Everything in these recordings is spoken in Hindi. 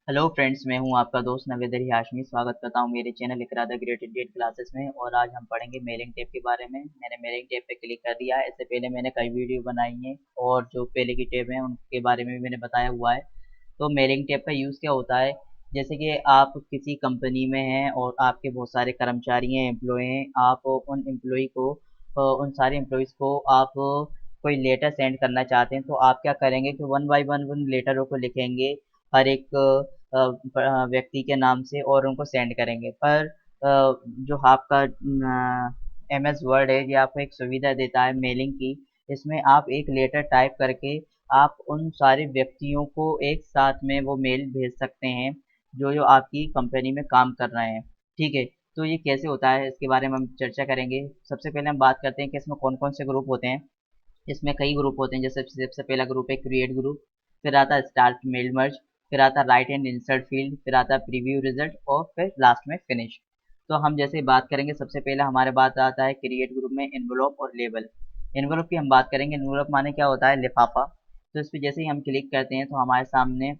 हेलो फ्रेंड्स, मैं हूं आपका दोस्त नवेद अली हाशमी। स्वागत करता हूं मेरे channel Iqra the great Indian classes में। और आज हम पढ़ेंगे मेलिंग टेप के बारे में। मैंने मेलिंग टेप पे क्लिक कर दिया है। इससे पहले मैंने कई वीडियो बनाई हैं और जो पहले की टेप हैं उनके बारे में भी मैंने बताया हुआ है। तो मेलिंग टेप का यूज़ क्या होता है, जैसे कि आप किसी कंपनी में हैं और आपके बहुत सारे कर्मचारी हैं, एम्प्लॉय हैं। आप उन एम्प्लॉय को उन सारे एम्प्लॉयज़ को आप कोई लेटर सेंड करना चाहते हैं, तो आप क्या करेंगे कि वन बाय वन उन लेटरों को लिखेंगे हर एक व्यक्ति के नाम से और उनको सेंड करेंगे। पर जो आपका एम एस वर्ड है, ये आपको एक सुविधा देता है मेलिंग की। इसमें आप एक लेटर टाइप करके आप उन सारे व्यक्तियों को एक साथ में वो मेल भेज सकते हैं जो जो आपकी कंपनी में काम कर रहे हैं। ठीक है, तो ये कैसे होता है इसके बारे में हम चर्चा करेंगे। सबसे पहले हम बात करते हैं कि इसमें कौन कौन से ग्रुप होते हैं। इसमें कई ग्रुप होते हैं। जैसे सबसे पहला ग्रुप है क्रिएट ग्रुप, फिर आता है स्टार्ट मेल मर्ज, फिर आता है राइट एंड इंसर्ट फील्ड, फिर आता है प्रीव्यू रिजल्ट और फिर लास्ट में फिनिश। तो हम जैसे बात करेंगे, सबसे पहला हमारे बात आता है क्रिएट ग्रुप में एनवलप और लेबल। एनवलप की हम बात करेंगे। एनवलप माने क्या होता है, लिफाफा। तो इस पर जैसे ही हम क्लिक करते हैं तो हमारे सामने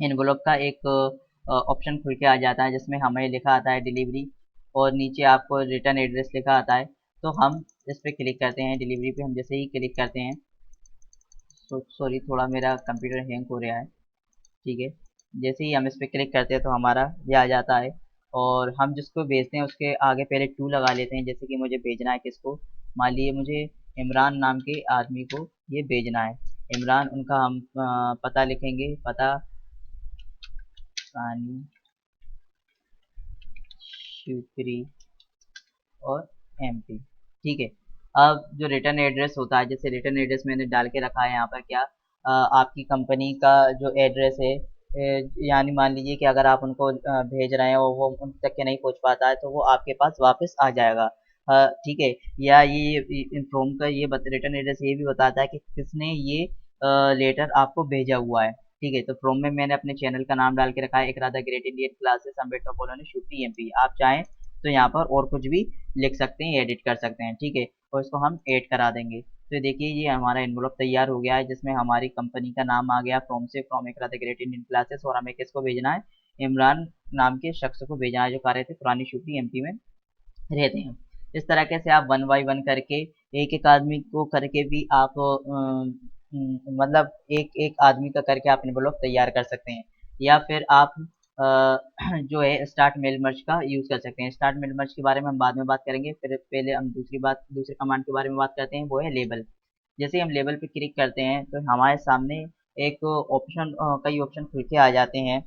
एनवलप का एक ऑप्शन खुल के आ जाता है, जिसमें हमें लिखा आता है डिलीवरी और नीचे आपको रिटर्न एड्रेस लिखा आता है। तो हम इस पर क्लिक करते हैं। डिलीवरी पे हम जैसे ही क्लिक करते हैं, तो सॉरी, थोड़ा मेरा कंप्यूटर हैंग हो रहा है। ठीक है, जैसे ही हम इस पर क्लिक करते हैं तो हमारा ये आ जाता है। और हम जिसको भेजते हैं उसके आगे पहले टू लगा लेते हैं। जैसे कि मुझे भेजना है किसको, मान लीजिए मुझे इमरान नाम के आदमी को ये भेजना है। इमरान, उनका हम पता लिखेंगे, पता सानी शिवपुरी और एमपी। ठीक है, अब जो रिटर्न एड्रेस होता है, जैसे रिटर्न एड्रेस मैंने डाल के रखा है यहाँ पर क्या, आपकी कंपनी का जो एड्रेस है, यानी मान लीजिए कि अगर आप उनको भेज रहे हैं और वो उन तक के नहीं पहुँच पाता है तो वो आपके पास वापस आ जाएगा। ठीक है, या ये इन्फॉर्म का ये रिटर्न एड्रेस ये भी बताता है कि किसने ये लेटर आपको भेजा हुआ है। ठीक है, तो फ्रॉम में मैंने अपने चैनल का नाम डाल के रखा है, Iqra the great Indian classes, Ambedkar colony, शुपी, एमपी। आप चाहें तो यहाँ पर और कुछ भी लिख सकते हैं, एडिट कर सकते हैं। ठीक है, और इसको हम ऐड करा देंगे। तो देखिए ये हमारा एनवलप तैयार हो गया है, जिसमें हमारी कंपनी का नाम आ गया फ्रॉम से, from Iqra the great Indian classes. और हमें किसको भेजना है, इमरान नाम के शख्स को भेजना है जो कार्य थे पुरानी शुपी एमपी में रहते हैं। इस तरीके से आप वन बाय वन करके एक एक आदमी को करके भी आप मतलब एक एक आदमी का करके आप एनवलप तैयार कर सकते हैं। या फिर आप जो है स्टार्ट मेल मर्ज का यूज़ कर सकते हैं। स्टार्ट मेल मर्ज के बारे में हम बाद में बात करेंगे। फिर पहले हम दूसरे कमांड के बारे में बात करते हैं, वो है लेबल। जैसे ही हम लेबल पे क्लिक करते हैं तो हमारे सामने एक ऑप्शन कई ऑप्शन खुल के आ जाते हैं।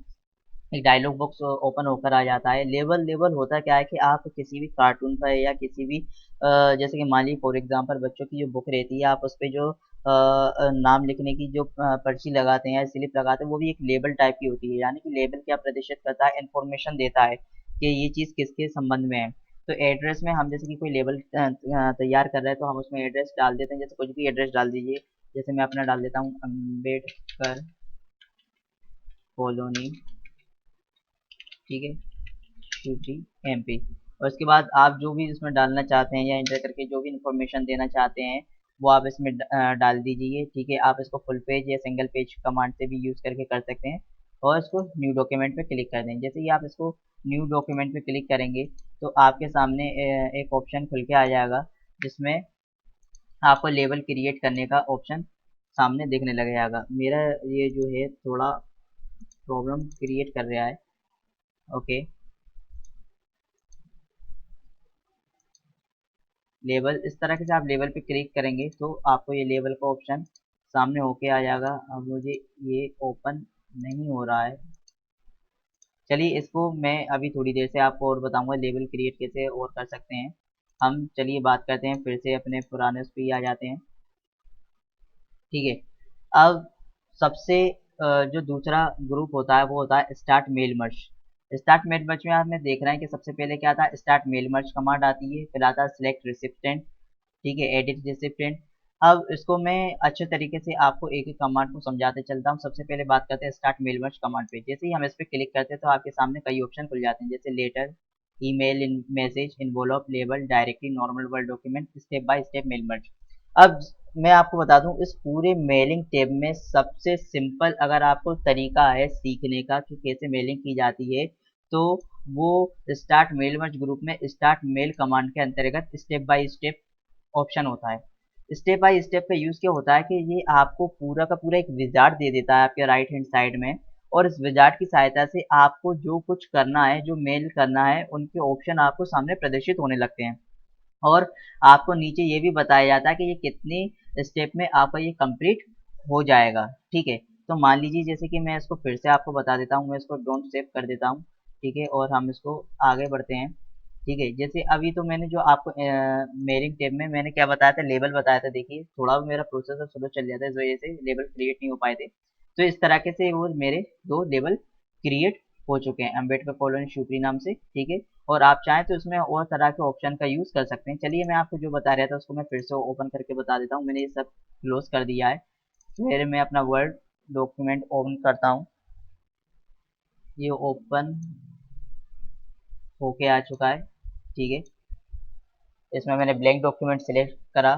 एक डायलॉग बॉक्स ओपन होकर आ जाता है। लेबल लेबल होता क्या है कि आप किसी भी कार्टून पर या किसी भी जैसे कि मान लीजिए फॉर एग्जांपल बच्चों की जो बुक रहती है, आप उस पे जो नाम लिखने की जो पर्ची लगाते हैं या स्लिप लगाते हैं, वो भी एक लेबल टाइप की होती है। यानी कि लेबल क्या प्रदर्शित करता है, इन्फॉर्मेशन देता है कि ये चीज़ किसके संबंध में है। तो एड्रेस में हम जैसे कि कोई लेबल तैयार कर रहे हैं तो हम उसमें एड्रेस डाल देते हैं। जैसे कुछ भी एड्रेस डाल दीजिए। जैसे मैं अपना डाल देता हूँ, अम्बेडकर कॉलोनी, ठीक है, यूपी, एमपी। और उसके बाद आप जो भी इसमें डालना चाहते हैं या इंटर करके जो भी इंफॉर्मेशन देना चाहते हैं वो आप इसमें डाल दीजिए। ठीक है, आप इसको फुल पेज या सिंगल पेज कमांड से भी यूज़ करके कर सकते हैं। और इसको न्यू डॉक्यूमेंट पे क्लिक कर दें। जैसे ही आप इसको न्यू डॉक्यूमेंट पे क्लिक करेंगे तो आपके सामने एक ऑप्शन खुल के आ जाएगा, जिसमें आपको लेबल क्रिएट करने का ऑप्शन सामने देखने लग जाएगा। मेरा ये जो है थोड़ा प्रॉब्लम क्रिएट कर रहा है। ओके, लेबल इस तरह से आप लेबल पे क्लिक करेंगे तो आपको ये लेबल का ऑप्शन सामने होके आ जाएगा। अब मुझे ये ओपन नहीं हो रहा है। चलिए इसको मैं अभी थोड़ी देर से आपको और बताऊंगा लेबल क्रिएट कैसे और कर सकते हैं। हम चलिए बात करते हैं, फिर से अपने पुराने उस पे ही आ जाते हैं। ठीक है, अब सबसे जो दूसरा ग्रुप होता है वो होता है start mail merge. Start mail merge में हमें देख रहे हैं कि सबसे पहले क्या आता है, स्टार्ट मेल मर्ज कमांड आती है, फिर आता है सिलेक्ट रिसिप्टेंट। ठीक है, एडिट रिसिप्टेंट। अब इसको मैं अच्छे तरीके से आपको एक एक कमांड को समझाते चलता हूँ। सबसे पहले बात करते हैं स्टार्ट मेल मर्ज कमांड पे। जैसे ही हम इस पे क्लिक करते हैं तो आपके सामने कई ऑप्शन खुल जाते हैं, जैसे लेटर, ईमेल, इन message, envelope, label, directly, normal word document, step by step mail merge. अब मैं आपको बता दूं, इस पूरे मेलिंग टैब में सबसे सिंपल अगर आपको तरीका है सीखने का कि कैसे मेलिंग की जाती है, तो वो स्टार्ट मेल मर्ज ग्रुप में स्टार्ट मेल कमांड के अंतर्गत स्टेप बाय स्टेप ऑप्शन होता है। स्टेप बाय स्टेप का यूज़ क्या होता है कि ये आपको पूरा का पूरा एक विजार्ड दे देता है आपके राइट हैंड साइड में, और इस विजार्ड की सहायता से आपको जो कुछ करना है, जो मेल करना है, उनके ऑप्शन आपको सामने प्रदर्शित होने लगते हैं। और आपको नीचे ये भी बताया जाता है कि ये कितनी स्टेप में आपका ये कंप्लीट हो जाएगा। ठीक है, तो मान लीजिए जैसे कि मैं इसको फिर से आपको बता देता हूँ, मैं इसको डोंट सेव कर देता हूँ। ठीक है, और हम इसको आगे बढ़ते हैं। ठीक है, जैसे अभी तो मैंने जो आपको मेलिंग टैब में मैंने क्या बताया था, लेबल बताया था। देखिए थोड़ा मेरा प्रोसेसर स्लो चल जाता है, इस वजह से लेबल क्रिएट नहीं हो पाए थे। तो इस तरीके से वो मेरे दो लेबल क्रिएट हो चुके हैं अम्बेडकर कॉलोनी शिवपुरी नाम से। ठीक है, और आप चाहें तो इसमें और तरह के ऑप्शन का यूज़ कर सकते हैं। चलिए मैं आपको जो बता रहा था उसको मैं फिर से ओपन करके बता देता हूँ। मैंने ये सब क्लोज कर दिया है। फिर मैं अपना वर्ड डॉक्यूमेंट ओपन करता हूँ। ये ओपन होके आ चुका है। ठीक है, इसमें मैंने ब्लैंक डॉक्यूमेंट सेलेक्ट करा,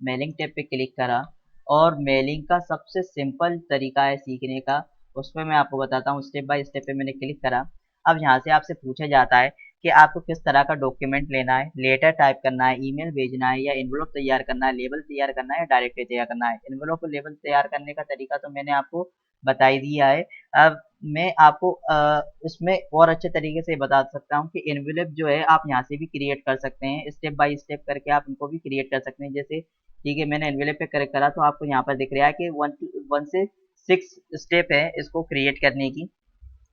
मेलिंग टैब पे क्लिक करा, और मेलिंग का सबसे सिंपल तरीका है सीखने का, उस पर मैं आपको बताता हूँ। स्टेप बाय स्टेप पे मैंने क्लिक करा। अब यहाँ से आपसे पूछा जाता है कि आपको किस तरह का डॉक्यूमेंट लेना है, लेटर टाइप करना है, ईमेल भेजना है, या एनवलप तैयार करना है, लेबल तैयार करना है, या डायरेक्टरी तैयार करना है। एनवलप और लेबल तैयार करने का तरीका तो मैंने आपको बता ही दिया है। अब मैं आपको इसमें और अच्छे तरीके से बता सकता हूँ कि एनवेलप जो है आप यहाँ से भी क्रिएट कर सकते हैं, स्टेप बाय स्टेप करके आप इनको भी क्रिएट कर सकते हैं। जैसे ठीक है, मैंने एनवेलप पे करेक्ट करा तो आपको यहाँ पर दिख रहा है कि वन से 6 स्टेप है इसको क्रिएट करने की।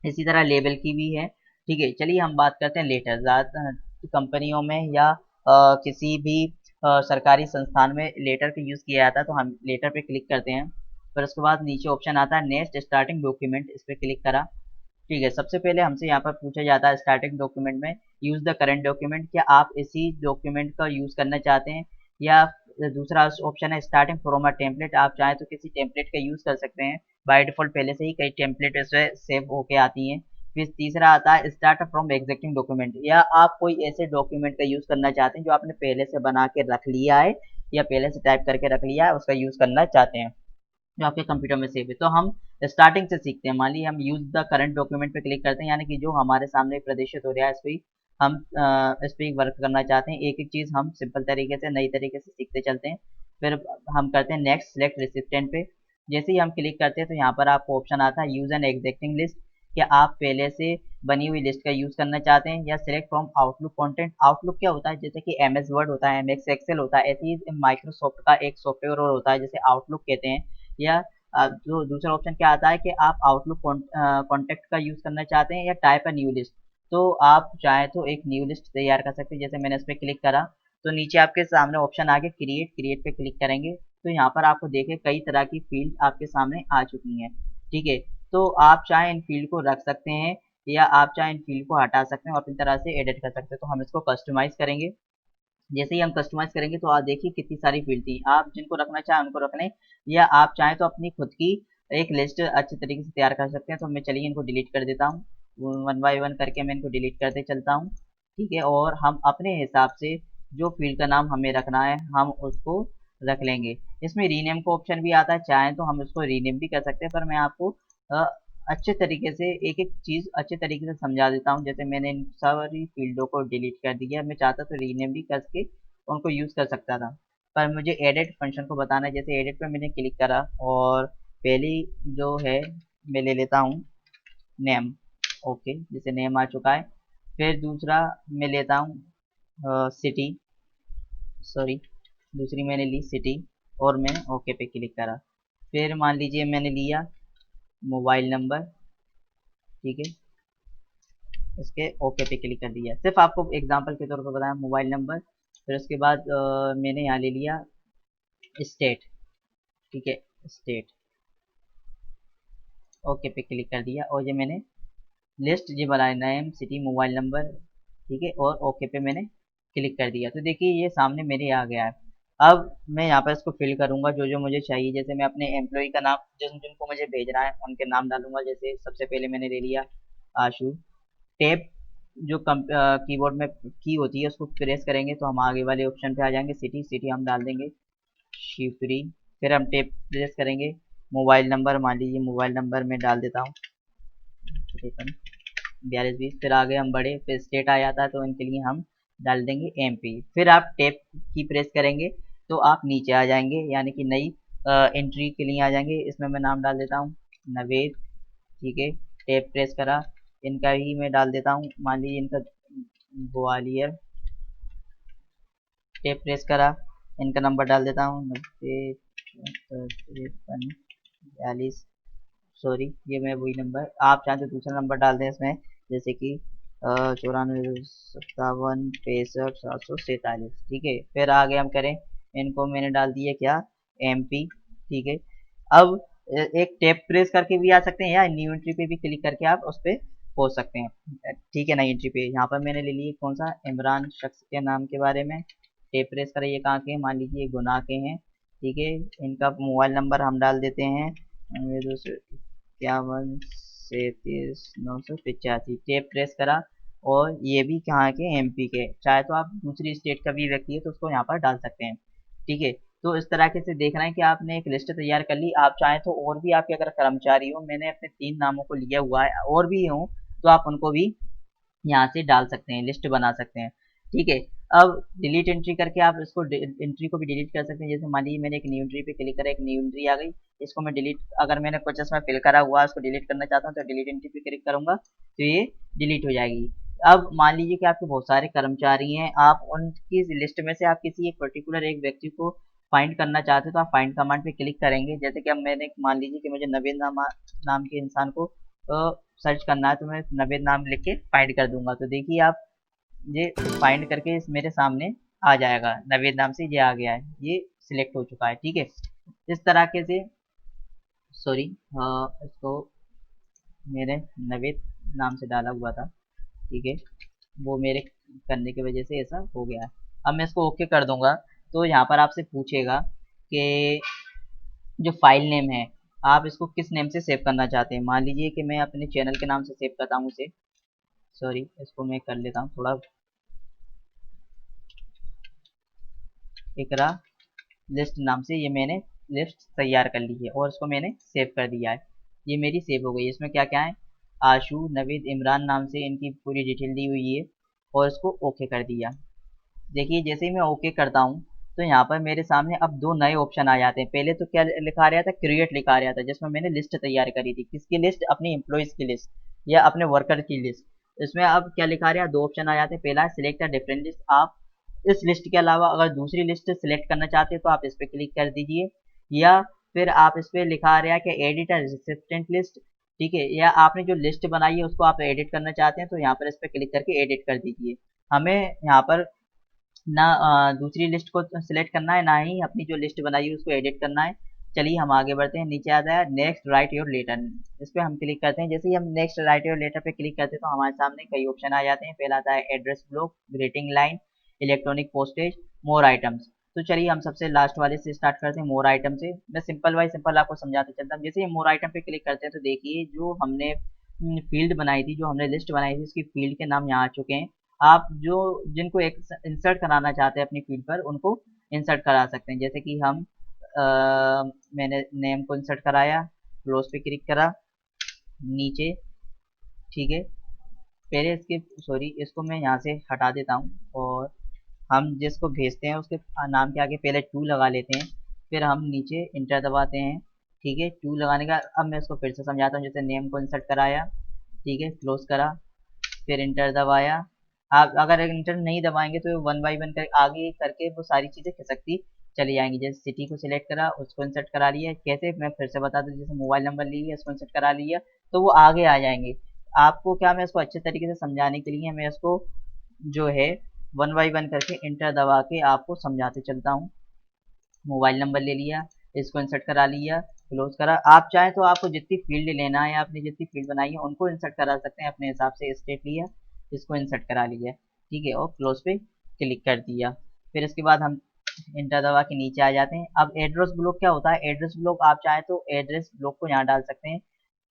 इसी तरह लेबल की भी है। ठीक है, चलिए हम बात करते हैं लेटर। ज़्यादा कंपनियों में या किसी भी सरकारी संस्थान में लेटर का यूज़ किया जाता है, तो हम लेटर पे क्लिक करते हैं। फिर उसके बाद नीचे ऑप्शन आता है नेक्स्ट स्टार्टिंग डॉक्यूमेंट, इस पर क्लिक करा। ठीक है, सबसे पहले हमसे यहाँ पर पूछा जाता है स्टार्टिंग डॉक्यूमेंट में यूज़ द करंट डॉक्यूमेंट, क्या आप इसी डॉक्यूमेंट का यूज़ करना चाहते हैं, या दूसरा ऑप्शन है स्टार्टिंग फ्रॉम अ टेम्पलेट, आप चाहें तो किसी टेम्पलेट का यूज़ कर सकते हैं। बाय डिफ़ॉल्ट पहले से ही कई टेम्पलेट इसमें सेव होके आती हैं। फिर तीसरा आता है स्टार्ट फ्रॉम एग्जिस्टिंग डॉक्यूमेंट, या आप कोई ऐसे डॉक्यूमेंट का यूज़ करना चाहते हैं जो आपने पहले से बना के रख लिया है, या पहले से टाइप करके रख लिया है, उसका यूज़ करना चाहते हैं जो आपके कंप्यूटर में सेव है। तो हम स्टार्टिंग से सीखते हैं। मान लीजिए हम यूज द करंट डॉक्यूमेंट पे क्लिक करते हैं, यानी कि जो हमारे सामने प्रदर्शित हो रहा है इस पे हम इस पे वर्क करना चाहते हैं। एक एक चीज़ हम सिंपल तरीके से नई तरीके से सीखते चलते हैं। फिर हम करते हैं नेक्स्ट सेलेक्ट रेसिस्टेंट पे। जैसे ही हम क्लिक करते हैं तो यहाँ पर आपको ऑप्शन आता है यूज एन एग्जिस्टिंग लिस्ट, कि आप पहले से बनी हुई लिस्ट का यूज करना चाहते हैं, या select from outlook content. Outlook क्या होता है, जैसे कि एम एस वर्ड होता है, एम एक्स एक्सेल होता है, ऐसे ही माइक्रोसॉफ्ट का एक सॉफ्टवेयर और होता है जिसे आउटलुक कहते हैं। या जो दूसरा ऑप्शन क्या आता है कि आप आउटलुक कॉन्टैक्ट का यूज़ करना चाहते हैं, या टाइप अ न्यू लिस्ट। तो आप चाहें तो एक न्यू लिस्ट तैयार कर सकते हैं। जैसे मैंने इस पर क्लिक करा तो नीचे आपके सामने ऑप्शन आ गया क्रिएट। क्रिएट पे क्लिक करेंगे तो यहाँ पर आपको देखें कई तरह की फील्ड आपके सामने आ चुकी हैं। ठीक है, तो आप चाहे इन फील्ड को रख सकते हैं, या आप चाहे इन फील्ड को हटा सकते हैं और अपनी तरह से एडिट कर सकते हैं। तो हम इसको कस्टमाइज करेंगे। जैसे ही हम कस्टमाइज करेंगे तो आप देखिए कितनी सारी फील्ड थी, आप जिनको रखना चाहें उनको रख लें, या आप चाहें तो अपनी खुद की एक लिस्ट अच्छे तरीके से तैयार कर सकते हैं। तो मैं चलिए इनको डिलीट कर देता हूँ, वन बाय वन करके मैं इनको डिलीट करते चलता हूँ। ठीक है, और हम अपने हिसाब से जो फील्ड का नाम हमें रखना है हम उसको रख लेंगे। इसमें रीनेम का ऑप्शन भी आता है, चाहें तो हम इसको रीनेम भी कर सकते हैं, पर मैं आपको अ, अच्छे तरीके से एक एक चीज़ अच्छे तरीके से समझा देता हूँ। जैसे मैंने इन सारी फील्डों को डिलीट कर दिया, मैं चाहता तो रीनेम भी करके उनको यूज़ कर सकता था, पर मुझे एडिट फंक्शन को बताना है। जैसे एडिट पे मैंने क्लिक करा, और पहली जो है मैं ले लेता हूँ नेम। ओके, जैसे नेम आ चुका है। फिर दूसरा मैं लेता हूँ सिटी, सॉरी, दूसरी मैंने ली सिटी, और मैं ओके पे क्लिक करा। फिर मान लीजिए मैंने लिया मोबाइल नंबर। ठीक है, इसके ओके पे क्लिक कर दिया। सिर्फ आपको एग्जांपल के तौर पर बताया मोबाइल नंबर। फिर उसके बाद मैंने यहाँ ले लिया स्टेट। ठीक है, स्टेट, ओके पे क्लिक कर दिया, और ये मैंने लिस्ट जी बनाया, नेम सिटी मोबाइल नंबर। ठीक है, और ओके पे मैंने क्लिक कर दिया। तो देखिए ये सामने मेरे आ गया है। अब मैं यहाँ पर इसको फिल करूंगा जो जो मुझे चाहिए। जैसे मैं अपने एम्प्लॉय का नाम, जिन जिनको मुझे भेजना है उनके नाम डालूंगा। जैसे सबसे पहले मैंने ले लिया आशु। टैब जो कीबोर्ड में की होती है उसको प्रेस करेंगे तो हम आगे वाले ऑप्शन पे आ जाएंगे, सिटी। सिटी हम डाल देंगे। शिवपुरी। फिर हम टेप प्रेस करेंगे, मोबाइल नंबर मान लीजिए, मोबाइल नंबर मैं डाल देता हूँ 4320। फिर आगे हम बढ़े, फिर स्टेट आ जाता है तो इनके लिए हम डाल देंगे एमपी। फिर आप टेप की प्रेस करेंगे तो आप नीचे आ जाएंगे, यानी कि नई एंट्री के लिए आ जाएंगे। इसमें मैं नाम डाल देता हूँ नवेद, ठीक है। टेप प्रेस करा, इनका ही मैं डाल देता हूँ, मान लीजिए इनका ग्वालियर। टेप प्रेस करा, इनका नंबर डाल देता हूँ 90 43 42। सॉरी, ये मैं वही नंबर, आप चाहें तो दूसरा नंबर डाल दें इसमें, जैसे कि 94 57 65 747, ठीक है। फिर आगे हम करें, इनको मैंने डाल दिया क्या, एमपी, ठीक है। अब एक टैब प्रेस करके भी आ सकते हैं, या न्यू एंट्री पे भी क्लिक करके आप उस पर पहुंच सकते हैं, ठीक है। नई एंट्री पे यहाँ पर मैंने ले लिए कौन सा, इमरान शख्स के नाम के बारे में। टैब प्रेस करें, ये कहाँ के हैं, मान लीजिए गुनाह के हैं, ठीक है। इनका मोबाइल नंबर हम डाल देते हैं 51 37 985। टैब प्रेस करा, और ये भी कहाँ के, एमपी के। चाहे तो आप दूसरी स्टेट का भी व्यक्ति है तो उसको यहाँ पर डाल सकते हैं, ठीक है। तो इस तरीके से देखना है कि आपने एक लिस्ट तैयार कर ली। आप चाहें तो और भी आपके अगर कर्मचारी हो, मैंने अपने 3 नामों को लिया हुआ है, और भी हो तो आप उनको भी यहाँ से डाल सकते हैं, लिस्ट बना सकते हैं, ठीक है। अब डिलीट एंट्री करके आप इसको एंट्री को भी डिलीट कर सकते हैं। जैसे मान लीजिए मैंने एक न्यू एंट्री पे क्लिक करा, एक न्यू एंट्री आ गई, इसको मैं डिलीट, अगर मैंने कुछ इसमें फिल करा हुआ है उसको डिलीट करना चाहता हूँ तो डिलीट एंट्री पे क्लिक करूंगा तो ये डिलीट हो जाएगी। अब मान लीजिए कि आपके बहुत सारे कर्मचारी हैं, आप उनकी लिस्ट में से आप किसी एक पर्टिकुलर एक व्यक्ति को फाइंड करना चाहते हो तो आप फाइंड कमांड पे क्लिक करेंगे। जैसे कि अब मैंने मान लीजिए कि मुझे नवीन नाम के इंसान को सर्च करना है, तो मैं नवेद नाम लिख के फाइंड कर दूंगा, तो देखिए आप ये फाइंड करके मेरे सामने आ जाएगा, नवेद नाम से ये आ गया है, ये सिलेक्ट हो चुका है, ठीक है। इस तरीके से, सॉरी, इसको मेरे नवेद नाम से डाला हुआ था, ठीक है, वो मेरे करने की वजह से ऐसा हो गया है। अब मैं इसको ओके कर दूंगा तो यहाँ पर आपसे पूछेगा कि जो फाइल नेम है, आप इसको किस नेम से सेव करना चाहते हैं। मान लीजिए कि मैं अपने चैनल के नाम से सेव करता हूँ उसे, सॉरी, इसको मैं कर लेता हूँ थोड़ा, इकरा लिस्ट नाम से ये मैंने लिस्ट तैयार कर ली है और इसको मैंने सेव कर दिया है। ये मेरी सेव हो गई। इसमें क्या क्या है, आशु, नवीद, इमरान नाम से इनकी पूरी डिटेल दी हुई है, और इसको ओके कर दिया। देखिए जैसे ही मैं ओके करता हूँ तो यहाँ पर मेरे सामने अब 2 नए ऑप्शन आ जाते हैं। पहले तो क्या लिखा रहा था, क्रिएट लिखा रहा था, जिसमें मैंने लिस्ट तैयार करी थी। किसकी लिस्ट, अपनी एम्प्लॉयज़ की लिस्ट या अपने वर्कर की लिस्ट। इसमें अब क्या लिखा रहा है, 2 ऑप्शन आ जाते हैं। पहला है सिलेक्ट अ डिफरेंट लिस्ट, आप इस लिस्ट के अलावा अगर दूसरी लिस्ट सिलेक्ट करना चाहते हैं तो आप इस पर क्लिक कर दीजिए, या फिर आप इस पर लिखा रहा है कि एडिट अ रेसिस्टेंट लिस्ट, ठीक है, या आपने जो लिस्ट बनाई है उसको आप एडिट करना चाहते हैं तो यहाँ पर इस पर क्लिक करके एडिट कर दीजिए। हमें यहाँ पर ना दूसरी लिस्ट को सिलेक्ट करना है, ना ही अपनी जो लिस्ट बनाई है उसको एडिट करना है। चलिए हम आगे बढ़ते हैं। नीचे आता है नेक्स्ट राइट योर लेटर, इस पर हम क्लिक करते हैं। जैसे ही हम नेक्स्ट राइट योर लेटर पे क्लिक करते हैं तो हमारे सामने कई ऑप्शन आ जाते हैं। पहला आता है address block, greeting line, electronic postage, मोर आइटम्स। तो चलिए हम सबसे लास्ट वाले से स्टार्ट करते हैं, मोर आइटम से। मैं सिंपल बाय सिंपल आपको समझाते चलता हूँ। जैसे ही मोर आइटम पे क्लिक करते हैं तो देखिए जो हमने फील्ड बनाई थी, जो हमने लिस्ट बनाई थी, उसकी फील्ड के नाम यहाँ आ चुके हैं। आप जो जिनको एक इंसर्ट कराना चाहते हैं अपनी फील्ड पर, उनको इंसर्ट करा सकते हैं। जैसे कि हम मैंने नेम को इंसर्ट कराया, क्लोज पे क्लिक करा, नीचे, ठीक है। पहले इसके, सॉरी, इसको मैं यहाँ से हटा देता हूँ, और हम जिसको भेजते हैं उसके नाम के आगे पहले टू लगा लेते हैं, फिर हम नीचे इंटर दबाते हैं, ठीक है। टू लगाने का अब मैं इसको फिर से समझाता हूँ। जैसे नेम को इंसर्ट कराया, ठीक है, क्लोज करा, फिर इंटर दबाया। आप अगर इंटर नहीं दबाएंगे तो वन बाई वन कर आगे करके वो सारी चीज़ें खिसकती चली जाएंगी। जैसे सिटी को सिलेक्ट करा, उसको इंसर्ट करा लिया, कैसे मैं फिर से बता दूं, जैसे मोबाइल नंबर ले लिया, उसको इंसर्ट करा लिया, तो वो आगे आ जाएंगे। आपको क्या, मैं इसको अच्छे तरीके से समझाने के लिए मैं इसको जो है वन बाई वन करके इंटर दबा के आपको समझाते चलता हूँ। मोबाइल नंबर ले लिया, इसको इंसर्ट करा लिया, क्लोज करा। आप चाहें तो आपको जितनी फील्ड लेना है, आपने जितनी फील्ड बनाई है उनको इंसर्ट करा सकते हैं अपने हिसाब से। स्टेट लिया, इसको इंसर्ट करा लिया, ठीक है, और क्लोज पे क्लिक कर दिया। फिर इसके बाद हम इंटर दबा के नीचे आ जाते हैं। अब एड्रेस ब्लॉक क्या होता है, एड्रेस ब्लॉक आप चाहें तो एड्रेस ब्लॉक को यहाँ डाल सकते हैं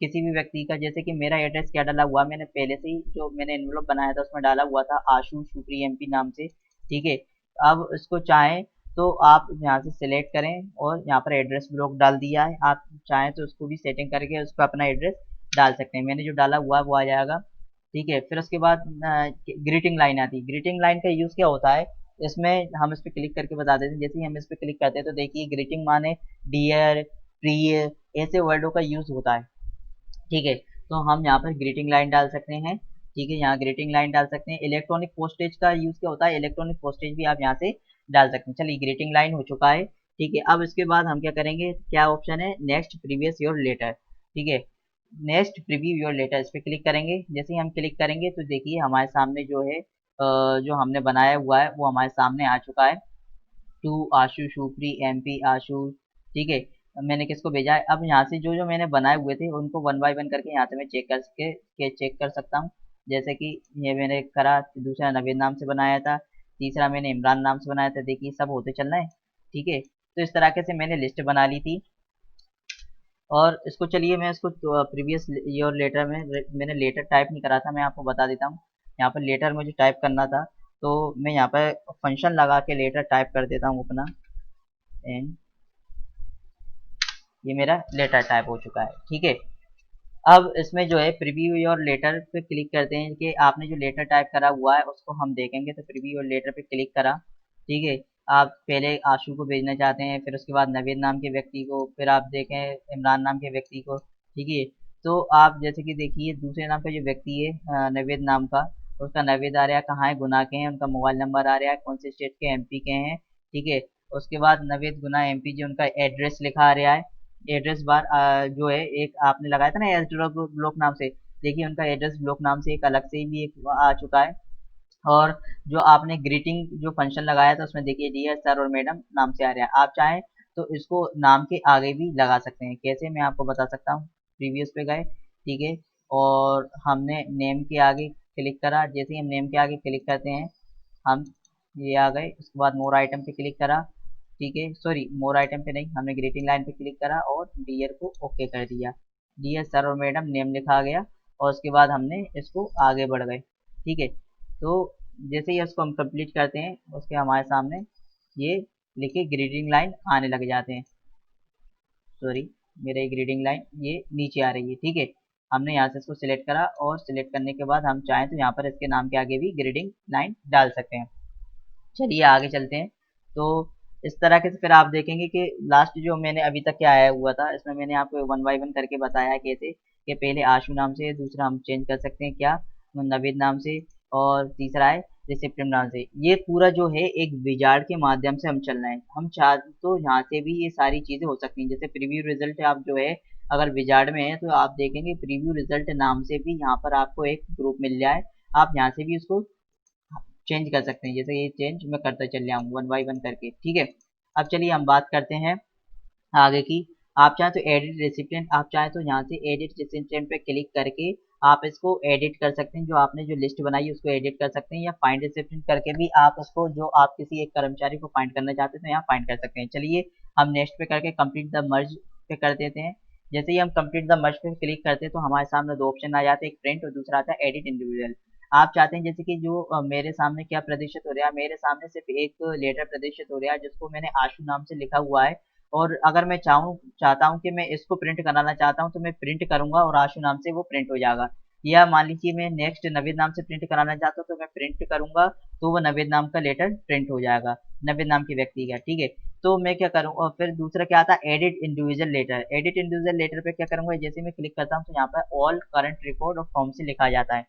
किसी भी व्यक्ति का। जैसे कि मेरा एड्रेस क्या डाला हुआ, मैंने पहले से ही जो मैंने एनवलप बनाया था उसमें डाला हुआ था आशु शुक्री एमपी नाम से, ठीक है। अब इसको चाहें तो आप यहाँ से सिलेक्ट करें और यहाँ पर एड्रेस ब्लॉक डाल दिया है। आप चाहें तो उसको भी सेटिंग करके उसको अपना एड्रेस डाल सकते हैं। मैंने जो डाला हुआ है वो आ जाएगा। ठीक है, फिर उसके बाद ग्रीटिंग लाइन आती है। ग्रीटिंग लाइन का यूज़ क्या होता है, इसमें हम इस पर क्लिक करके बता देते हैं। जैसे ही हम इस पर क्लिक करते हैं तो देखिए ग्रीटिंग माने डियर, प्रिय, ऐसे वर्डों का यूज़ होता है। ठीक है, तो हम यहाँ पर ग्रीटिंग लाइन डाल सकते हैं। ठीक है, यहाँ ग्रीटिंग लाइन डाल सकते हैं। इलेक्ट्रॉनिक पोस्टेज का यूज़ क्या होता है, इलेक्ट्रॉनिक पोस्टेज भी आप यहाँ से डाल सकते हैं। चलिए ग्रीटिंग लाइन हो चुका है। ठीक है, अब इसके बाद हम क्या करेंगे, क्या ऑप्शन है, नेक्स्ट प्रीवियस योर लेटर। ठीक है, नेक्स्ट प्रीव्यू योर लेटर, इस पर क्लिक करेंगे। जैसे ही हम क्लिक करेंगे तो देखिए हमारे सामने जो है जो हमने बनाया हुआ है वो हमारे सामने आ चुका है। टू आशु शुप्री MP आशु। ठीक है, मैंने किसको भेजा है, अब यहाँ से जो जो मैंने बनाए हुए थे उनको वन बाय वन करके यहाँ से मैं चेक कर सकता हूँ। जैसे कि ये मैंने करा, दूसरा नवीद नाम से बनाया था, तीसरा मैंने इमरान नाम से बनाया था। देखिए सब होते चल रहा है। ठीक है, तो इस तरीके से मैंने लिस्ट बना ली थी। और इसको चलिए मैं इसको प्रीवियस ईयर लेटर में मैंने लेटर टाइप नहीं करा था, मैं आपको बता देता हूँ। यहाँ पर लेटर मुझे टाइप करना था, तो मैं यहाँ पर फंक्शन लगा के लेटर टाइप कर देता हूँ अपना। एंड ये मेरा लेटर टाइप हो चुका है। ठीक है, अब इसमें जो है प्रीव्यू योर लेटर पे क्लिक करते हैं कि आपने जो लेटर टाइप करा हुआ है उसको हम देखेंगे। तो प्रीव्यू योर लेटर पे क्लिक करा। ठीक है, आप पहले आशु को भेजना चाहते हैं, फिर उसके बाद नवीद नाम के व्यक्ति को, फिर आप देखें इमरान नाम के व्यक्ति को। ठीक है, तो आप जैसे कि देखिए दूसरे नाम का जो व्यक्ति है नवीद नाम का, उसका नवीद आ रहा है, कहाँ है, गुना के हैं, उनका मोबाइल नंबर आ रहा है, कौन से स्टेट के MP के हैं। ठीक है, उसके बाद नवीद गुना MP जो उनका एड्रेस लिखा आ रहा है। एड्रेस बार जो है एक आपने लगाया था ना एड्रेस ब्लॉक नाम से, देखिए उनका एड्रेस ब्लॉक नाम से एक अलग से भी एक आ चुका है। और जो आपने ग्रीटिंग जो फंक्शन लगाया था उसमें देखिए डियर सर और मैडम नाम से आ रहा है। आप चाहें तो इसको नाम के आगे भी लगा सकते हैं। कैसे, मैं आपको बता सकता हूँ। प्रीवियस पे गए, ठीक है, और हमने नेम के आगे क्लिक करा। जैसे ही हम नेम के आगे क्लिक करते हैं हम ये आ गए। उसके बाद मोर आइटम पे क्लिक करा। ठीक है, सॉरी मोर आइटम पे नहीं, हमने ग्रीटिंग लाइन पे क्लिक करा और डियर को ओके कर दिया। डियर सर और मैडम नेम लिखा गया और उसके बाद हमने इसको आगे बढ़ गए। ठीक है, तो जैसे ही इसको हम कंप्लीट करते हैं उसके हमारे सामने ये लिखे ग्रीटिंग लाइन आने लग जाते हैं। सॉरी, मेरा एक ग्रीटिंग लाइन ये नीचे आ रही है। ठीक है, हमने यहाँ से इसको सिलेक्ट करा और सिलेक्ट करने के बाद हम चाहें तो यहाँ पर इसके नाम के आगे भी ग्रीटिंग लाइन डाल सकते हैं। चलिए आगे चलते हैं। तो इस तरह के से फिर आप देखेंगे कि लास्ट जो मैंने अभी तक क्या आया हुआ था, इसमें मैंने आपको वन बाय वन करके बताया है कैसे कि पहले आशु नाम से, दूसरा हम चेंज कर सकते हैं क्या, नवीद नाम से, और तीसरा है रिसिप्टेंट नाम से। ये पूरा जो है एक विजार्ड के माध्यम से हम चल रहे हैं। हम चाह तो यहाँ से भी ये सारी चीज़ें हो सकती हैं। जैसे प्रीव्यू रिजल्ट आप जो है अगर विजार्ड में है तो आप देखेंगे प्रीव्यू रिजल्ट नाम से भी यहाँ पर आपको एक ग्रुप मिल जाए। आप यहाँ से भी उसको चेंज कर सकते हैं। जैसे ये चेंज मैं करता चल रहा हूँ वन बाय वन करके। ठीक है, अब चलिए हम बात करते हैं आगे की। आप चाहें तो एडिट रेसिपिएंट, आप चाहें तो यहाँ से एडिट रेसिपिएंट पे क्लिक करके आप इसको एडिट कर सकते हैं। जो आपने जो लिस्ट बनाई है उसको एडिट कर सकते हैं, या फाइंड रेसिपिएंट करके भी आप उसको, जो आप किसी एक कर्मचारी को फाइंड करना चाहते हैं तो यहाँ फाइंड कर सकते हैं। चलिए हम नेक्स्ट पे करके कंप्लीट द मर्ज पे कर देते हैं। जैसे ही हम कंप्लीट द मर्ज पे क्लिक करते हैं तो हमारे सामने दो ऑप्शन आ जाते हैं, एक प्रिंट और दूसरा आता है एडिट इंडिविजुअल। आप चाहते हैं जैसे कि जो मेरे सामने क्या प्रदर्शित हो रहा है, मेरे सामने सिर्फ एक लेटर प्रदर्शित हो रहा है जिसको मैंने आशु नाम से लिखा हुआ है। और अगर मैं चाहता हूँ कि मैं इसको प्रिंट कराना चाहता हूँ तो मैं प्रिंट करूंगा और आशु नाम से वो प्रिंट हो जाएगा। या मान लीजिए मैं नेक्स्ट नवीद नाम से प्रिंट कराना चाहता हूँ तो मैं प्रिंट करूंगा तो वो नवीद नाम का लेटर प्रिंट हो जाएगा, नवीद नाम के व्यक्ति का। ठीक है, तो मैं क्या करूँ, और फिर दूसरा क्या आता है edit individual letter. Edit individual letter पे क्या करूंगा, जैसे मैं क्लिक करता हूँ तो यहाँ पर ऑल करंट रिकॉर्ड और फ्रॉम से लिखा जाता है।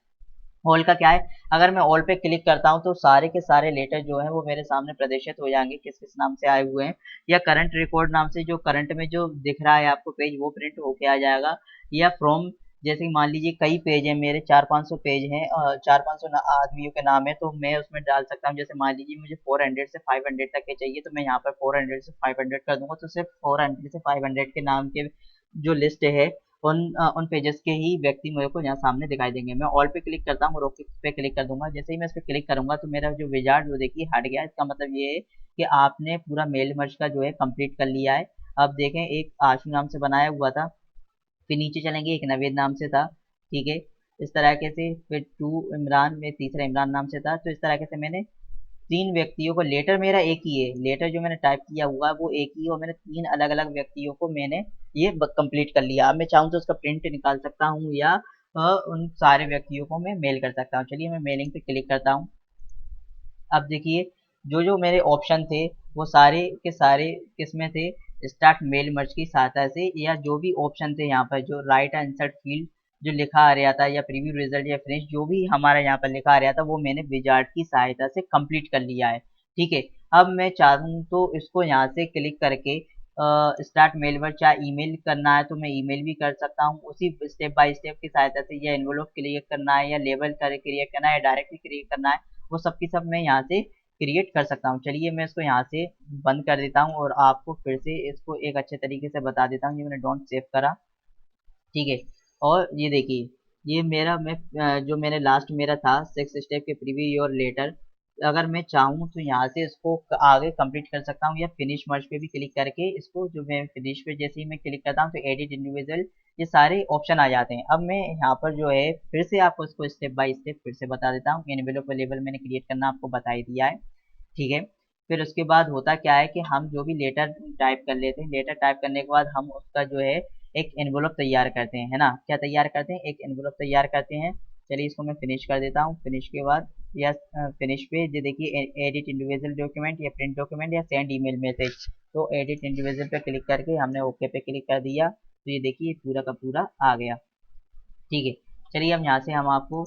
ऑल का क्या है, अगर मैं ऑल पे क्लिक करता हूं तो सारे के सारे लेटर जो है वो मेरे सामने प्रदर्शित हो जाएंगे किस किस नाम से आए हुए हैं। या करंट रिकॉर्ड नाम से जो करंट में जो दिख रहा है आपको पेज वो प्रिंट होके आ जाएगा। या फ्रॉम, जैसे कि मान लीजिए कई पेज हैं मेरे, 400-500 पेज हैं, 400-500 आदमियों के नाम है तो मैं उसमें डाल सकता हूँ। जैसे मान लीजिए मुझे 400 से 500 तक के चाहिए तो मैं यहाँ पर 400 से 500 कर दूंगा, तो सिर्फ 400 से 500 के नाम के जो लिस्ट है उन पेजेस के ही व्यक्ति मेरे को यहाँ सामने दिखाई देंगे। मैं ऑल पे क्लिक करता हूँ और ओके पे क्लिक कर दूंगा। जैसे ही मैं इस पे क्लिक करूंगा तो मेरा जो विजार्ड वो देखिए हट गया। इसका मतलब ये है कि आपने पूरा मेल मर्ज का जो है कंप्लीट कर लिया है। अब देखें एक आशु नाम से बनाया हुआ था, फिर नीचे चलेंगे एक नवेद नाम से था। ठीक है, इस तरीके से फिर टू इमरान में तीसरा इमरान नाम से था। तो इस तरीके से मैंने 3 व्यक्तियों को, लेटर मेरा एक ही है, लेटर जो मैंने टाइप किया हुआ है वो एक ही है, और मैंने 3 अलग अलग व्यक्तियों को मैंने ये कंप्लीट कर लिया। अब मैं चाहूँ तो उसका प्रिंट निकाल सकता हूँ या उन सारे व्यक्तियों को मैं मेल कर सकता हूँ। चलिए मैं मेलिंग पे क्लिक करता हूँ। अब देखिए जो जो मेरे ऑप्शन थे वो सारे के सारे किसमें थे, स्टार्ट मेल मर्ज की सहायता से, या जो भी ऑप्शन थे यहाँ पर जो राइट इंसर्ट फील्ड जो लिखा आ रहा था, या प्रीव्यू रिजल्ट या फिनिश जो भी हमारा यहाँ पर लिखा आ रहा था, वो मैंने विजार्ड की सहायता से कंप्लीट कर लिया है। ठीक है, अब मैं चाहूँ तो इसको यहाँ से क्लिक करके स्टार्ट मेल मर्ज चाहे ईमेल करना है तो मैं ईमेल भी कर सकता हूँ उसी स्टेप बाय स्टेप की सहायता से, या एनवलप क्रिएट करना है या लेबल कर क्रिएट करना है या डायरेक्टली क्रिएट करना है, वो सब की सब मैं यहाँ से क्रिएट कर सकता हूँ। चलिए मैं इसको यहाँ से बंद कर देता हूँ और आपको फिर से इसको एक अच्छे तरीके से बता देता हूँ। ये मैंने डोंट सेव करा, ठीक है। और ये देखिए ये मेरा मैं जो मैंने लास्ट मेरा था 6 स्टेप के प्रीव्यू योर लेटर, अगर मैं चाहूँ तो यहाँ से इसको आगे कंप्लीट कर सकता हूँ, या फिनिश मर्ज पे भी क्लिक करके इसको, जो मैं फिनिश पे जैसे ही मैं क्लिक करता हूँ तो एडिट इंडिविजुअल ये सारे ऑप्शन आ जाते हैं। अब मैं यहाँ पर जो है फिर से आपको इसको स्टेप बाय स्टेप फिर से बता देता हूँ। एनवेलोप लेबल मैंने क्रिएट करना आपको बता ही दिया है, ठीक है। फिर उसके बाद होता क्या है कि हम जो भी लेटर टाइप कर लेते हैं, लेटर टाइप करने के बाद हम उसका जो है एक एनवलप तैयार करते हैं, है ना। क्या तैयार करते हैं, एक एनवलप तैयार करते हैं। चलिए इसको मैं फिनिश कर देता हूँ। फिनिश के बाद या फिनिश पे ये देखिए एडिट इंडिविजुअल डॉक्यूमेंट या प्रिंट डॉक्यूमेंट या सेंड ईमेल मैसेज, तो एडिट इंडिविजुअल पे क्लिक करके हमने ओके पे क्लिक कर दिया, तो ये देखिए पूरा का पूरा आ गया, ठीक है। चलिए अब यहाँ से हम आपको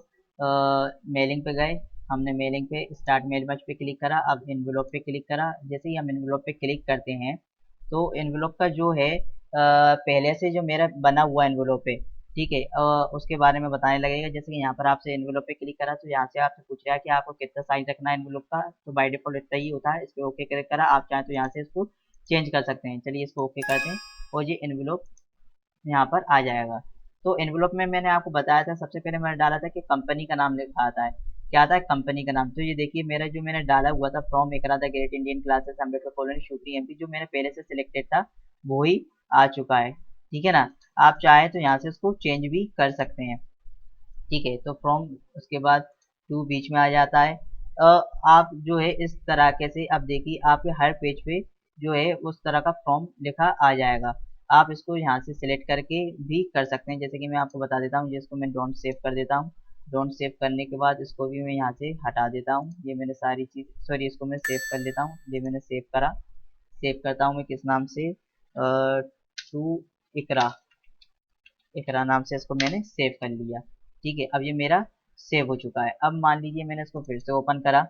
मेलिंग पे गए, हमने मेलिंग पे स्टार्ट मेल मैच पे क्लिक करा, अब एनवेलोप पे क्लिक करा। जैसे ही हम एनवेलोप पे क्लिक करते हैं तो एनवेलोप का जो है पहले से जो मेरा बना हुआ एनवेलोप है, ठीक है, उसके बारे में बताने लगेगा। जैसे कि यहाँ पर आपसे एनवेलोप पे क्लिक करा तो यहाँ से आपसे पूछ रहा है कि आपको कितना साइज रखना है एनवेलोप का, तो बाय डिफॉल्ट इतना ही होता है। इस पर ओके क्लिक करा, आप चाहें तो यहाँ से इसको चेंज कर सकते हैं। चलिए इसको ओके करते हैं और ये एनवेलोप यहाँ पर आ जाएगा। तो एनवेलप में मैंने आपको बताया था, सबसे पहले मैंने डाला था कि कंपनी का नाम लिखा आता है, क्या आता है कंपनी का नाम। तो ये देखिए मेरा जो मैंने डाला हुआ था फ्रॉम एकरा the great Indian classes Ambedkar colony Shivpuri MP, जो मैंने पहले से सिलेक्टेड था वो ही आ चुका है, ठीक है ना। आप चाहे तो यहाँ से उसको चेंज भी कर सकते हैं, ठीक है। तो फ्रॉम उसके बाद टू बीच में आ जाता है। आप जो है इस तरीके से अब देखिए आपके हर पेज पे जो है उस तरह का फ्रॉम लिखा आ जाएगा। आप इसको यहाँ से सिलेक्ट करके भी कर सकते हैं, जैसे कि मैं आपको बता देता हूँ, जिसको मैं डोंट सेव कर देता हूँ। डोंट सेव करने के बाद इसको भी मैं यहाँ से हटा देता हूँ। ये मैंने सारी चीज़, सॉरी, इसको मैं सेव कर लेता हूँ। ये मैंने सेव करा, सेव करता हूँ मैं किस नाम से, टू इकरा, इकरा नाम से इसको मैंने सेव कर लिया, ठीक है। अब ये मेरा सेव हो चुका है। अब मान लीजिए मैंने इसको फिर से ओपन करा।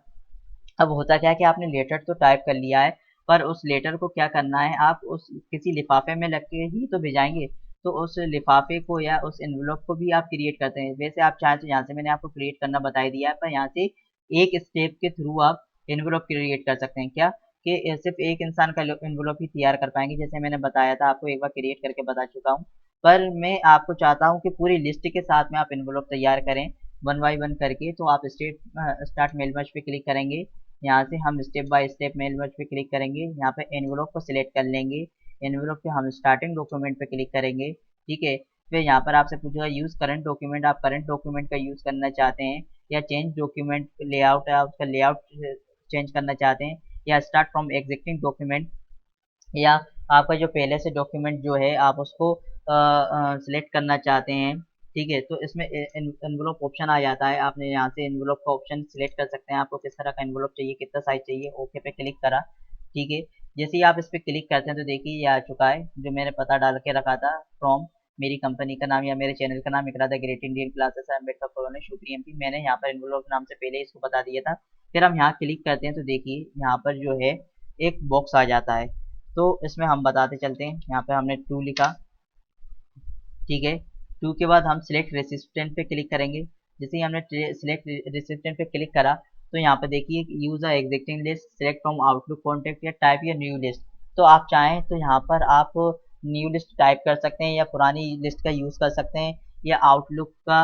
अब होता क्या है कि आपने लेटर तो टाइप कर लिया है, पर उस लेटर को क्या करना है, आप उस किसी लिफाफे में लग के ही तो भिजाएंगे, तो उस लिफाफे को या उस एनवेलप को भी आप क्रिएट करते हैं। वैसे आप चाहें तो यहाँ से मैंने आपको क्रिएट करना बता ही दिया है, पर यहाँ से एक स्टेप के थ्रू आप एनवेलप क्रिएट कर सकते हैं। क्या कि सिर्फ एक इंसान का एनवेलप ही तैयार कर पाएंगे, जैसे मैंने बताया था आपको, एक बार क्रिएट करके बता चुका हूँ। पर मैं आपको चाहता हूँ कि पूरी लिस्ट के साथ में आप एनवेलप तैयार करें वन बाई वन करके। तो आप स्टार्ट मेल मैच पे क्लिक करेंगे, यहाँ से हम step by step mail match पे क्लिक करेंगे, यहाँ पे एनवेलप को सिलेक्ट कर लेंगे। एनवेलप पे हम स्टार्टिंग डॉक्यूमेंट पे क्लिक करेंगे, ठीक है। फिर यहाँ पर आपसे पूछेगा यूज करंट डॉक्यूमेंट, आप करंट डॉक्यूमेंट का यूज करना चाहते हैं, या चेंज डॉक्यूमेंट लेआउट है, आप उसका लेआउट चेंज करना चाहते हैं, या स्टार्ट फ्रॉम एग्जिस्टिंग डॉक्यूमेंट, या आपका जो पहले से डॉक्यूमेंट जो है आप उसको सिलेक्ट करना चाहते हैं, ठीक है। तो इसमें एनवेलप ऑप्शन आ जाता है, आपने यहाँ से एनवेलप का ऑप्शन सिलेक्ट कर सकते हैं, आपको किस तरह का एनवेलप चाहिए, कितना साइज चाहिए, ओके पे क्लिक करा, ठीक है। जैसे ही आप इस पर क्लिक करते हैं तो देखिए ये आ चुका है, जो मैंने पता डाल के रखा था फ्रॉम मेरी कंपनी का नाम या मेरे चैनल का नाम Iqra the great Indian classes Ambedkar colony Shivpuri MP, मैंने यहाँ पर एनवेलप नाम से पहले इसको बता दिया था। फिर हम यहाँ क्लिक करते हैं तो देखिए यहाँ पर जो है एक बॉक्स आ जाता है, तो इसमें हम बताते चलते हैं। यहाँ पे हमने टू लिखा, ठीक है। टू के बाद हम सिलेक्ट रेसिस्टेंट पे क्लिक करेंगे। जैसे ही हमने सिलेक्ट रेसिस्टेंट पे क्लिक करा तो यहाँ पे देखिए use a existing list, select from outlook contact, या टाइप या न्यू लिस्ट। तो आप चाहें तो यहाँ पर आप न्यू लिस्ट टाइप कर सकते हैं, या पुरानी लिस्ट का यूज कर सकते हैं, या आउटलुक का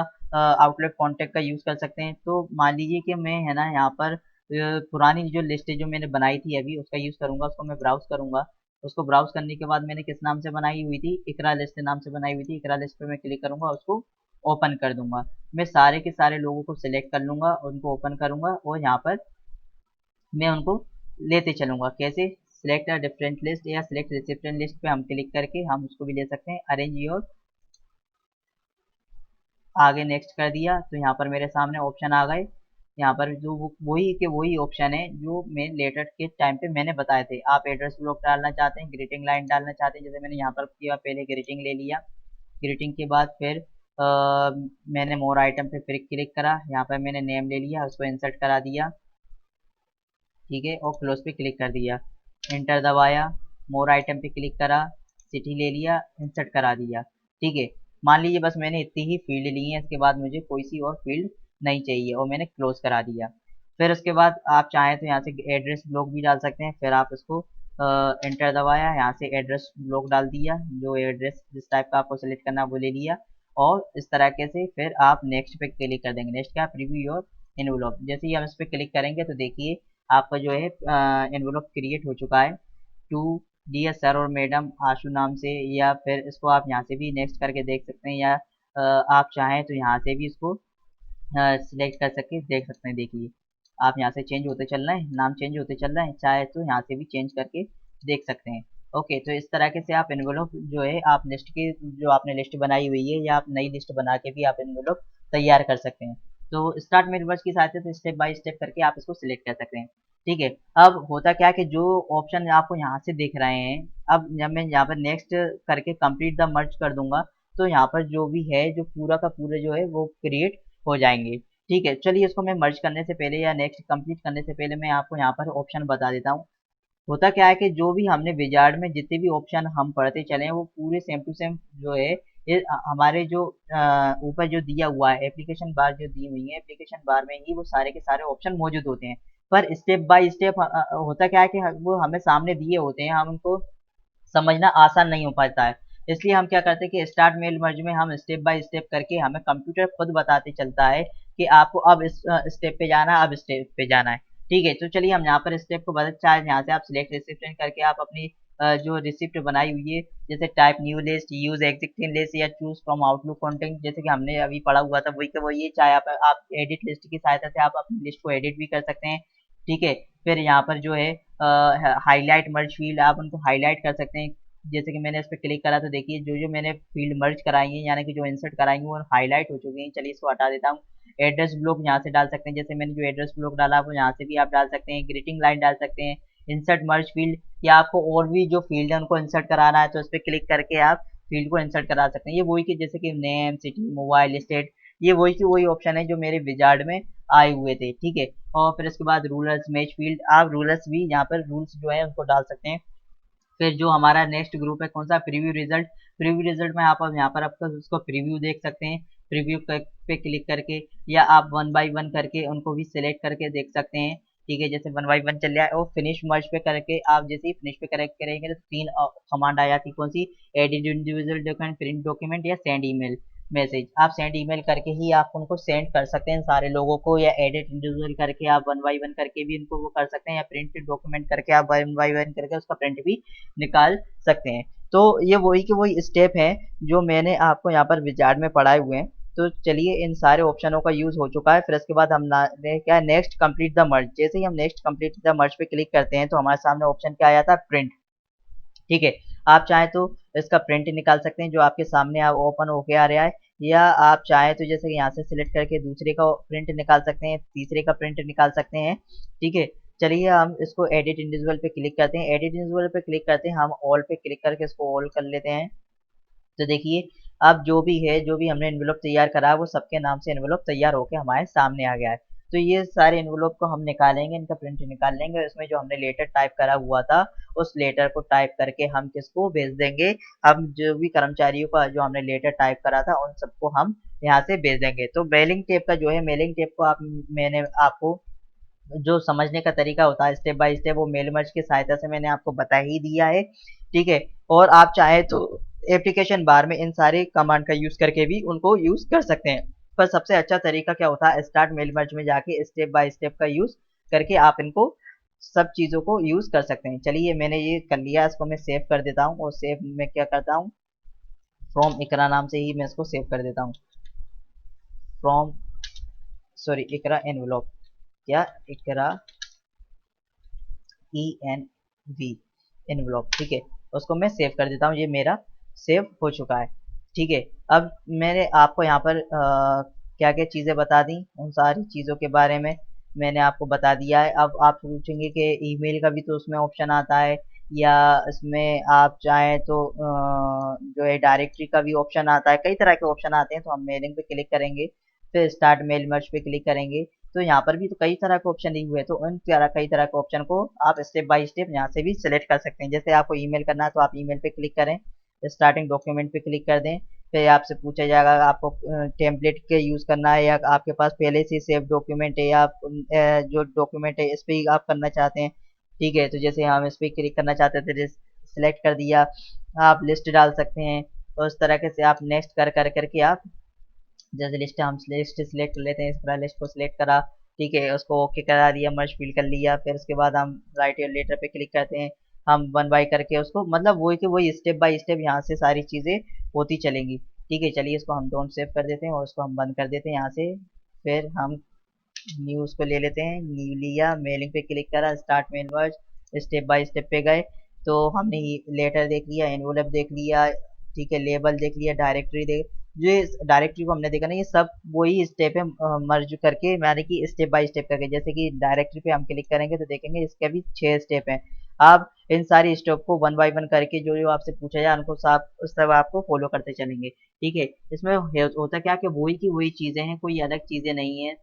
आउटलुक कॉन्टेक्ट का यूज कर सकते हैं। तो मान लीजिए कि मैं है ना यहाँ पर पुरानी जो लिस्ट है जो मैंने बनाई थी अभी उसका यूज करूंगा, उसको मैं ब्राउज करूंगा। उसको ब्राउज करने के बाद मैंने किस नाम से बनाई हुई थी, इकरा लिस्ट नाम से बनाई हुई थी। इकरा लिस्ट पे मैं क्लिक करूंगा, उसको ओपन कर दूंगा। मैं सारे के सारे लोगों को सिलेक्ट कर लूंगा, उनको ओपन करूंगा और यहाँ पर मैं उनको लेते चलूंगा। कैसे? सिलेक्ट अ डिफरेंट लिस्ट या सिलेक्ट रेसिपिएंट लिस्ट पे हम क्लिक करके हम उसको भी ले सकते हैं। अरेंज योर, आगे नेक्स्ट कर दिया तो यहाँ पर मेरे सामने ऑप्शन आ गए। यहाँ पर जो वही के वही ऑप्शन है जो मैं लेटर के टाइम पे मैंने बताए थे। आप एड्रेस ब्लॉक डालना चाहते हैं, ग्रीटिंग लाइन डालना चाहते हैं, जैसे मैंने यहाँ पर किया, पहले ग्रीटिंग ले लिया। ग्रीटिंग के बाद फिर मैंने मोर आइटम पे फिर क्लिक करा, यहाँ पर मैंने नेम ले लिया, उसको इंसर्ट करा दिया। ठीक है, और क्लोज पे क्लिक कर दिया, एंटर दबाया, मोर आइटम पे क्लिक करा, सिटी ले लिया, इंसर्ट करा दिया। ठीक है, मान लीजिए बस मैंने इतनी ही फील्ड ली है, इसके बाद मुझे कोई सी और फील्ड नहीं चाहिए और मैंने क्लोज करा दिया। फिर उसके बाद आप चाहें तो यहाँ से एड्रेस ब्लॉक भी डाल सकते हैं। फिर आप उसको एंटर दबाया, यहाँ से एड्रेस ब्लॉक डाल दिया, जो एड्रेस जिस टाइप का आपको सेलेक्ट करना है वो ले लिया। और इस तरीके से फिर आप नेक्स्ट पे क्लिक कर देंगे। नेक्स्ट क्या? Preview your envelope. जैसे ही हम इस पे क्लिक करेंगे तो देखिए आपका जो है एनवलप क्रिएट हो चुका है। टू डियर सर और मैडम आशु नाम से, या फिर इसको आप यहाँ से भी नेक्स्ट करके देख सकते हैं, या आप चाहें तो यहाँ से भी इसको सिलेक्ट कर सके देख सकते हैं। देखिए आप यहाँ से चेंज होते चल रहे हैं, नाम चेंज होते चल रहे हैं, चाहे तो यहाँ से भी चेंज करके देख सकते हैं। ओके, तो इस तरह के से आप एनवेलप जो है आप लिस्ट की जो आपने लिस्ट बनाई हुई है या आप नई लिस्ट बना के भी आप एनवेलप तैयार कर सकते हैं। तो स्टार्ट मेल बर्ड्स की सहायता से स्टेप बाय स्टेप करके आप इसको सिलेक्ट कर सकते हैं। ठीक है, अब होता क्या है कि जो ऑप्शन आपको यहाँ से दिख रहे हैं, अब जब मैं यहाँ पर नेक्स्ट करके कंप्लीट द मर्ज कर दूंगा तो यहाँ पर जो भी है जो पूरा का पूरा जो है वो क्रिएट हो जाएंगे। ठीक है, चलिए इसको मैं मर्ज करने से पहले या नेक्स्ट कंप्लीट करने से पहले मैं आपको यहाँ पर ऑप्शन बता देता हूँ। होता क्या है कि जो भी हमने विजार्ड में जितने भी ऑप्शन हम पढ़ते चले हैं वो पूरे सेम टू सेम जो है ये हमारे जो ऊपर जो दिया हुआ है एप्लीकेशन बार जो दी हुई है, एप्लीकेशन बार में ही वो सारे के सारे ऑप्शन मौजूद होते हैं। पर स्टेप बाय स्टेप होता क्या है कि वो हमें सामने दिए होते हैं, हम उनको समझना आसान नहीं हो पाता है। इसलिए हम क्या करते हैं कि स्टार्ट मेल मर्ज में हम स्टेप बाय स्टेप करके हमें कंप्यूटर खुद बताते चलता है कि आपको अब इस स्टेप पे जाना है, अब स्टेप पे जाना है। ठीक है, तो चलिए हम यहाँ पर स्टेप को बदल, चाहे यहाँ से आप सिलेक्ट रिसिप्टेंट करके आप अपनी जो रिसिप्ट बनाई हुई है, जैसे type new list, use existing list, या चूज फ्रॉम आउटलुक कंटेंट, जैसे कि हमने अभी पढ़ा हुआ था वही का वही है। चाहे आप एडिट लिस्ट की सहायता से आप अपनी लिस्ट को एडिट भी कर सकते हैं। ठीक है, फिर यहाँ पर जो है हाईलाइट मर्ज फील्ड, आप उनको हाईलाइट कर सकते हैं। जैसे कि मैंने इस पर क्लिक करा तो देखिए जो जो मैंने फील्ड मर्ज कराई है यानी कि जो इंसर्ट कराई है वो हाईलाइट हो चुकी हैं। चलिए इसको हटा देता हूँ। एड्रेस ब्लॉक यहाँ से डाल सकते हैं, जैसे मैंने जो एड्रेस ब्लॉक डाला वो यहाँ से भी आप डाल सकते हैं। ग्रीटिंग लाइन डाल सकते हैं, इंसर्ट मर्ज फील्ड, या आपको और भी जो फील्ड है उनको इंसर्ट कराना है तो उस पर क्लिक करके आप फील्ड को इंसर्ट करा सकते हैं। ये वही कि जैसे कि नेम, सिटी, मोबाइल, स्टेट, ये वही की वही ऑप्शन है जो मेरे विजार्ड में आए हुए थे। ठीक है, और फिर उसके बाद रूलर्स मैच फील्ड, आप रूलर्स भी यहाँ पर रूल्स जो है उनको डाल सकते हैं। फिर जो हमारा नेक्स्ट ग्रुप है कौन सा? Preview result. प्रीव्यू रिजल्ट में आप अब यहाँ पर आपका उसको प्रीव्यू देख सकते हैं। प्रीव्यू पे क्लिक करके, या आप वन बाय वन करके उनको भी सिलेक्ट करके देख सकते हैं। ठीक है, जैसे वन बाय वन चल रहा है और फिनिश मर्ज पे करके आप जैसे ही फिनिश पे करेक्ट करेंगे तो तीन कमांड आ जाती, कौन सी? Edit individual document, print document, या सेंड ईमेल मैसेज। आप सेंड ईमेल करके ही आप उनको सेंड कर सकते हैं सारे लोगों को, या एडिट इंडिविजुअल करके आप वन बाय वन करके भी उनको वो कर सकते हैं, या प्रिंट डॉक्यूमेंट करके आप वन बाय वन करके उसका प्रिंट भी निकाल सकते हैं। तो ये वही के वही स्टेप हैं जो मैंने आपको यहाँ पर विजार्ड में पढ़ाए हुए हैं। तो चलिए इन सारे ऑप्शनों का यूज हो चुका है। फिर इसके बाद हम क्या, नेक्स्ट कंप्लीट द मर्ज। जैसे ही हम नेक्स्ट कंप्लीट द मर्ज पे क्लिक करते हैं तो हमारे सामने ऑप्शन क्या आ जाता है? प्रिंट। ठीक है, आप चाहें तो इसका प्रिंट निकाल सकते हैं जो आपके सामने आप ओपन होके आ रहा है, या आप चाहें तो जैसे कि यहाँ से सिलेक्ट करके दूसरे का प्रिंट निकाल सकते हैं, तीसरे का प्रिंट निकाल सकते हैं। ठीक है, चलिए हम इसको एडिट इंडिविजुअल पे क्लिक करते हैं। एडिट इंडिविजुअल पे क्लिक करते हैं, हम ऑल पे क्लिक करके इसको ऑल कर लेते हैं। तो देखिए अब जो भी है, जो भी हमने एनवेलप तैयार करा है वो सबके नाम से एनवेलप तैयार होके हमारे सामने आ गया है। तो ये सारे एनवेलप को हम निकालेंगे, इनका प्रिंट निकाल लेंगे, इसमें जो हमने लेटर टाइप करा हुआ था उस लेटर को टाइप करके हम किसको भेज देंगे? हम जो भी कर्मचारियों का जो हमने लेटर टाइप करा था उन सबको हम यहाँ से भेज देंगे। तो मेलिंग टेप का जो है, मेलिंग टेप को मैंने आपको जो समझने का तरीका होता है स्टेप बाय स्टेप, वो मेल मर्ज की सहायता से मैंने आपको बता ही दिया है। ठीक है, और आप चाहे तो एप्लीकेशन बार में इन सारे कमांड का यूज करके भी उनको यूज कर सकते हैं। पर सबसे अच्छा तरीका क्या होता है? स्टार्ट मेल मर्ज में जाके स्टेप बाय स्टेप का यूज करके आप इनको सब चीजों को यूज कर सकते हैं। चलिए मैंने ये कर लिया, इसको मैं सेव कर देता हूँ, और सेव में क्या करता हूँ, फ्रॉम इकरा नाम से ही मैं इसको सेव कर देता हूँ। फ्रॉम, सॉरी, इकरा एनवेलप, क्या इकरा ENV एनवलप, ठीक है। उसको मैं सेव कर देता हूँ, ये मेरा सेव हो चुका है, ठीक है। अब मैंने आपको यहाँ पर क्या क्या चीज़ें बता दी, उन सारी चीज़ों के बारे में मैंने आपको बता दिया है। अब आप पूछेंगे कि ईमेल का भी तो उसमें ऑप्शन आता है, या इसमें आप चाहें तो जो है डायरेक्टरी का भी ऑप्शन आता है, कई तरह के ऑप्शन आते हैं। तो हम मेलिंग पे क्लिक करेंगे, फिर स्टार्ट मेल मर्ज पे क्लिक करेंगे, तो यहाँ पर भी तो कई तरह के ऑप्शन दिए हुए हैं। तो उन कई तरह के ऑप्शन को आप स्टेप बाय स्टेप यहाँ से भी सिलेक्ट कर सकते हैं। जैसे आपको ईमेल करना है तो आप ईमेल पे क्लिक करें, स्टार्टिंग डॉक्यूमेंट पे क्लिक कर दें, फिर आपसे पूछा जाएगा आपको टेम्पलेट के यूज़ करना है, या आपके पास पहले से सेव डॉक्यूमेंट है, या आप जो डॉक्यूमेंट है इस पर आप करना चाहते हैं, ठीक है। तो जैसे हम इस पर क्लिक करना चाहते थे तो सिलेक्ट कर दिया, आप लिस्ट डाल सकते हैं। तो उस तरह से आप नेक्स्ट कर करके आप जैसे लिस्ट, हम लिस्ट सिलेक्ट कर लेते हैं, इस तरह लिस्ट को सिलेक्ट करा, ठीक है, उसको ओके करा दिया, मर्ज फिल कर लिया। फिर उसके बाद हम राइट योर लेटर पे क्लिक करते हैं, हम वन बाय करके उसको, मतलब वही के वही स्टेप बाय स्टेप यहाँ से सारी चीज़ें होती चलेंगी, ठीक है। चलिए इसको हम डोंट सेव कर देते हैं और उसको हम बंद कर देते हैं यहाँ से। फिर हम न्यूज़ को ले लेते हैं, न्यू लिया, मेलिंग पे क्लिक करा, start mail merge, step by step पे गए। तो हमने लेटर देख लिया, एनवलप देख लिया, ठीक है, लेबल देख लिया, डायरेक्टरी देख, जो डायरेक्टरी को हमने देखा ना, ये सब वही स्टेप है मर्ज करके, यानी कि स्टेप बाय स्टेप करके। जैसे कि डायरेक्टरी पे हम क्लिक करेंगे तो देखेंगे इसके भी 6 स्टेप हैं। आप इन सारी स्टेप को वन बाय वन करके जो जो आपसे पूछा जाए उनको सब उस सब आपको फॉलो करते चलेंगे, ठीक है। इसमें होता क्या कि वही की वही चीज़ें हैं, कोई अलग चीज़ें नहीं है।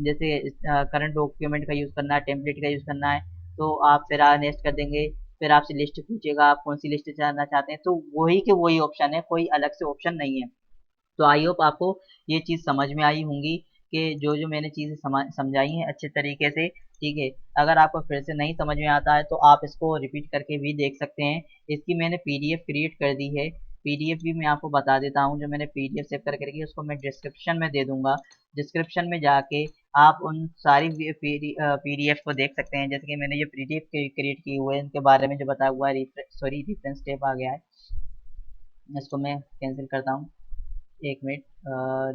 जैसे करंट डॉक्यूमेंट का यूज़ करना है, टेम्पलेट का यूज़ करना है, तो आप फिर नेक्स्ट कर देंगे। फिर आपसे लिस्ट पूछेगा, आप कौन सी लिस्ट जानना चाहते हैं, तो वही के वही ऑप्शन है, कोई अलग से ऑप्शन नहीं है। तो आई होप आपको ये चीज़ समझ में आई होंगी कि जो जो मैंने चीज़ें समझाई हैं अच्छे तरीके से, ठीक है। अगर आपको फिर से नहीं समझ में आता है तो आप इसको रिपीट करके भी देख सकते हैं। इसकी मैंने पीडीएफ क्रिएट कर दी है, पीडीएफ भी मैं आपको बता देता हूँ। जो मैंने पीडीएफ सेव करके रखी है उसको मैं डिस्क्रिप्शन में दे दूंगा, डिस्क्रिप्शन में जाके आप उन सारी पीडीएफ को देख सकते हैं। जैसे कि मैंने ये पीडीएफ क्रिएट की हुए है, इनके बारे में जो बताया हुआ है, सॉरी रेफरेंस टेप आ गया है, इसको मैं कैंसिल करता हूँ, एक minute.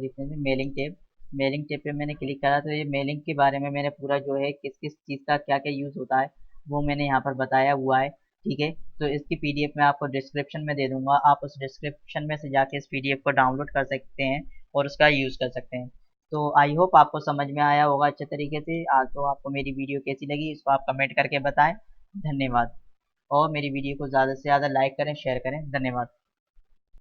Reference mailing tape, mailing tape पे मैंने क्लिक करा तो ये मेलिंग के बारे में मैंने पूरा जो है किस किस चीज़ का क्या क्या यूज़ होता है वो मैंने यहाँ पर बताया हुआ है, ठीक है। तो इसकी पीडीएफ मैं आपको डिस्क्रिप्शन में दे दूंगा, आप उस डिस्क्रिप्शन में से जाके इस पीडीएफ को डाउनलोड कर सकते हैं और उसका यूज़ कर सकते हैं। तो आई होप आपको समझ में आया होगा अच्छे तरीके से। आज तो आपको मेरी वीडियो कैसी लगी इसको आप कमेंट करके बताएं। धन्यवाद। और मेरी वीडियो को ज़्यादा से ज़्यादा लाइक करें, शेयर करें। धन्यवाद।